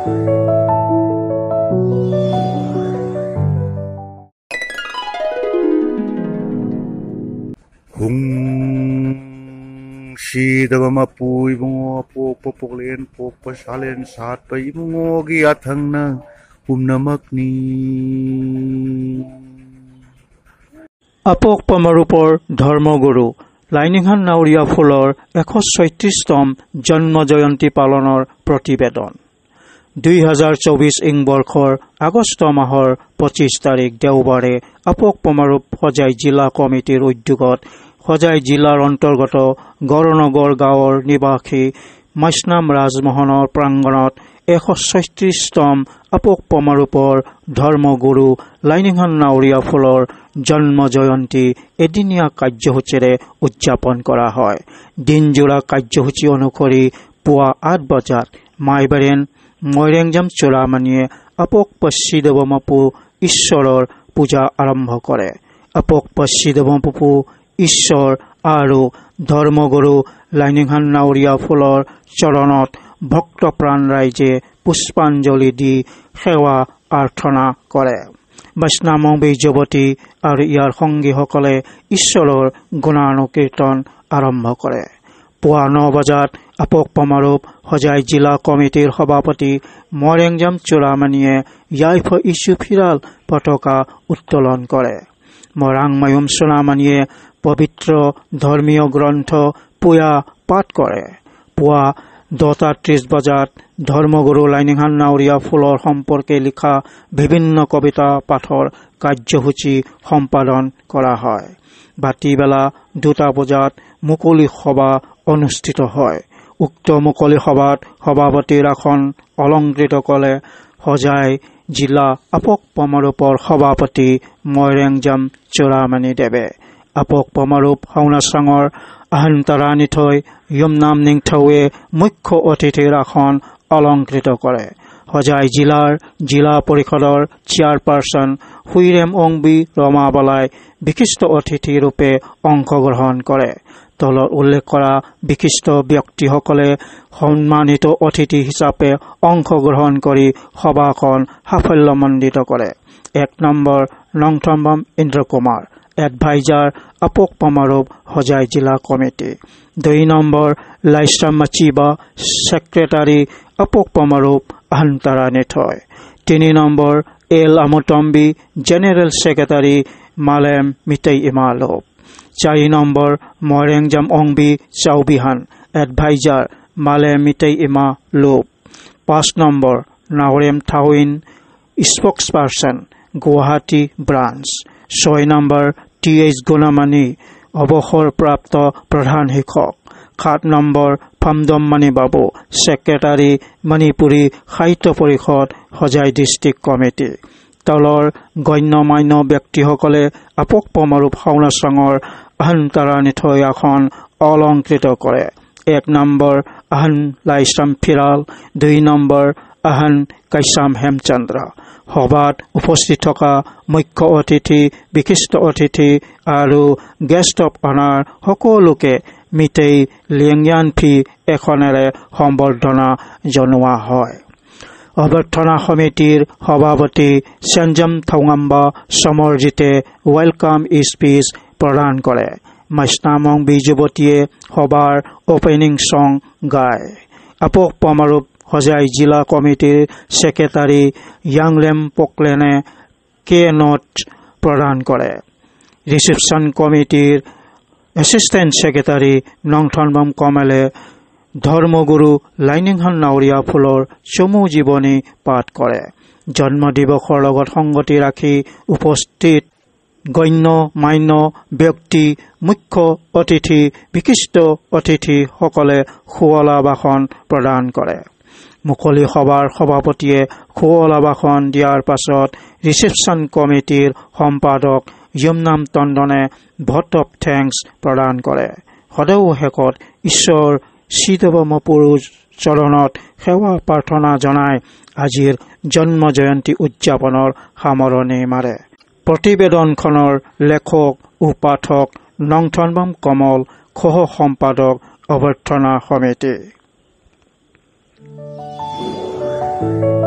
Sidama pui bungo poklen pok pasalen sat pai bungo gi athang na pumnamak ni আপক পমৰূপৰ ধৰ্মগুৰু লাইনিংহান নাৱৰীয়া ফুলৰ 136তম জন্ম জয়ন্তী পালনৰ প্ৰতিবেদন 2024 বৰ্ষৰ আগষ্ট মাহৰ 25 তাৰিখ দেওবাৰে আপক পমৰূপ হজাই জিলা কমিটিৰ উদ্যোগত হজাই জিলাৰ অন্তৰ্গত গড়নগৰ গাঁৱৰ নিবাসী মাইছনাম ৰাজমোহনৰ প্ৰাংগণত 136তম আপক পমৰূপৰ ধৰ্মগুৰু লাইনিংহান নাৱৰীয়া ফুলৰ জন্ম জয়ন্তী এদিনীয়া কাৰ্যসূচীৰে উদযাপন কৰা হয়। দিনজোৰা কাৰ্যসূচী অনুসৰি পুৱা 8 বজাত মাইবাৰেন মইৰেংজাম চোৰামানিয়ে আপক পশ্চিদেৱমপু ঈশ্বৰৰ পূজা আৰম্ভ কৰে। আপক পশ্চিদেৱমপু ঈশ্বৰ আৰু ধৰ্মগুৰু লাইনিংহান নাৱৰীয়া ফুলৰ চৰণত ভক্তপ্ৰাণ ৰাইজে পুষ্পাঞ্জলি দি সেৱা প্ৰাৰ্থনা কৰে। বৈষ্ণৱী যুৱতী আৰু ইয়াৰ সংগীসকলে ঈশ্বৰৰ গুণানুকীৰ্তন আৰম্ভ কৰে। পুৱা 9 বজাত আপক পমৰূপ হজাই জিলা কমিটিৰ সভাপতি মইৰেংজাম চোৰামানিয়ে য়াইফ ইছুফিৰাল পতাকা উত্তোলন কৰে। মৰাংমায়ুম চোৰামানিয়ে পবিত্ৰ ধৰ্মীয় গ্ৰন্থ পুয়া পাঠ কৰে। পুৱা 10:30 বজাত ধৰ্মগুৰু লাইনিংহান নাৱৰীয়া ফুলৰ সম্পৰ্কে লিখা বিভিন্ন কবিতা পাঠৰ কাৰ্যসূচী সম্পাদন কৰা হয়। বাতিবেলা 2টা বজাত মুকলি সভা অনুষ্ঠিত হয়। উক্ত মুকলি সভাত সভাপতিৰ আসন অলংকৃত কৰে হজাই জিলা আপক পমৰূপৰ সভাপতি মইৰেংজাম চোৰামানি দেৱে। আপক পমৰূপ হাওনাচাঙৰ আহন্তৰাণী থৈ য়ুমনাম নিংথৌৱে মুখ্য অতিথিৰ আসন অলংকৃত কৰে। হজাই জিলাৰ জিলা পৰিষদৰ চেয়াৰপাৰচন হুইৰেম অংবি ৰমাবালাই বিশিষ্ট অতিথি ৰূপে অংশগ্ৰহণ কৰে। তলত উল্লেখ কৰা বিশিষ্ট ব্যক্তিসকলে সন্মানিত অতিথি হিচাপে অংশগ্ৰহণ কৰি সভাখন সাফল্যমণ্ডিত কৰে। 1 নম্বৰ নংথম্বম ইন্দ্ৰ কুমাৰ, এডভাইজাৰ আপক পমৰূপ হজাই জিলা কমিটি। 2 নম্বৰ লাইছাম মাচিবা, সেক্ৰেটাৰী আপক পমৰূপ আহন্তৰাণী থৈ। 3 নম্বৰ এল আমুটম্বি, জেনেৰেল সেক্ৰেটাৰী মালেম মিতেই ইমালোপ। 4 নম্বৰ মইৰেংজাম অংবি চাউবিহান, এডভাইজাৰ মালেম মিতেই ইমা লোপ। 5 নম্বৰ নাওৰেম থাউইন, স্পোক্সপাৰচন গুৱাহাটী ব্ৰাঞ্চ। 6 নম্বৰ TH গুণামানি, অৱসৰপ্ৰাপ্ত প্ৰধান শিক্ষক। 7 নম্বৰ ফামদম মানি বাবু, সেক্ৰেটাৰী মণিপুৰী সাহিত্য পৰিষদ হজাই ডিষ্ট্ৰিক্ট কমিটি। তলৰ গণ্যমান্য ব্যক্তিসকলে আপক পমৰূপ হাওনাচাঙৰ আহন্তৰাণী থৈ আসন অলংকৃত কৰে। 1 নম্বৰ আহন লাইছাম ফিৰাল, 2 নম্বৰ আহন কাইছাম হেমচন্দ্ৰ। সভাত উপস্থিত থকা মুখ্য অতিথি, বিশিষ্ট অতিথি আৰু গেষ্ট অফ অনাৰ সকলোকে মিতেই লিংয়ানফি এখনেৰে সম্বৰ্ধনা জনোৱা হয়। অভ্যৰ্থনা সমিতিৰ সভাপতি চেঞ্জম থাউঙাম্বা সমৰজিতে ৱেলকাম স্পীচ প্ৰদান কৰে। মাইছনামং বিজুৱতীয়ে সভাৰ অপেনিং ছং গায়। আপক পমৰূপ হজাই জিলা কমিটিৰ সেক্ৰেটাৰী য়াংলেম পকলেনে কে নোট প্ৰদান কৰে। ৰিচেপশ্যন কমিটিৰ এছিষ্টেণ্ট সেক্ৰেটাৰী নংথনবম কমলে ধৰ্মগুৰু লাইনিংহান নাৱৰীয়া ফুলৰ চমু জীৱনী পাঠ কৰে। জন্ম দিৱসৰ লগত সংগতি ৰাখি উপস্থিত গণ্য মান্য ব্যক্তি, মুখ্য অতিথি, বিশিষ্ট অতিথিসকলে শুৱলা ভাষণ প্ৰদান কৰে। মুকলি সভাৰ সভাপতিয়ে শুৱলা ভাষণ দিয়াৰ পাছত ৰিচেপশ্যন কমিটিৰ সম্পাদক য়ুমনাম টণ্ডনে ভট অফ থেংকছ প্ৰদান কৰে। সদৌ শেষত ঈশ্বৰ শ্ৰীদেৱমপুৰুৰ চৰণত সেৱা প্ৰাৰ্থনা জনাই আজিৰ জন্ম জয়ন্তী উদযাপনৰ সামৰণি মাৰে। প্ৰতিবেদনখনৰ লেখক ও পাঠক নংথনবম কমল, সহ সম্পাদক অভ্যৰ্থনা সমিতি। Amen.